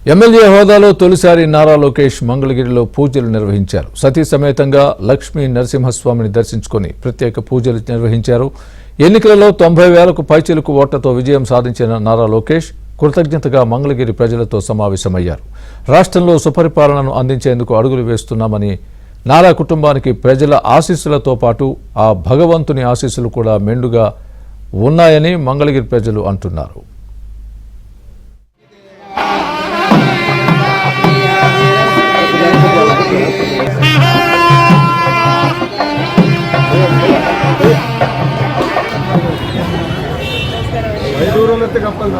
MLA హోదాలో తొలిసారి నారా లోకేష్ మంగళగిరిలో పూజలు నిర్వహించారు. సతీ సమేతంగా లక్ష్మీ నరసింహస్వామిని దర్శించుకొని ప్రత్యేక పూజలు నిర్వహించారు. ఎన్నికలలో 90,000కు పైచిలుకు ఓట్లతో విజయం సాధించిన నారా లోకేష్ కృతజ్ఞతగా మంగళగిరి ప్రజలతో సమావేశమయ్యారు. రాష్ట్రంలో సుపరిపాలనను అందించేందుకు అడుగులు వేస్తున్నామని, నారా కుటుంబానికి ప్రజల ఆశీస్సులతో పాటు ఆ భగవంతుని ఆశీస్సులు కూడా మెండుగా ఉన్నాయని మంగళగిరి ప్రజలు అంటున్నారు. దూరం కప్పలు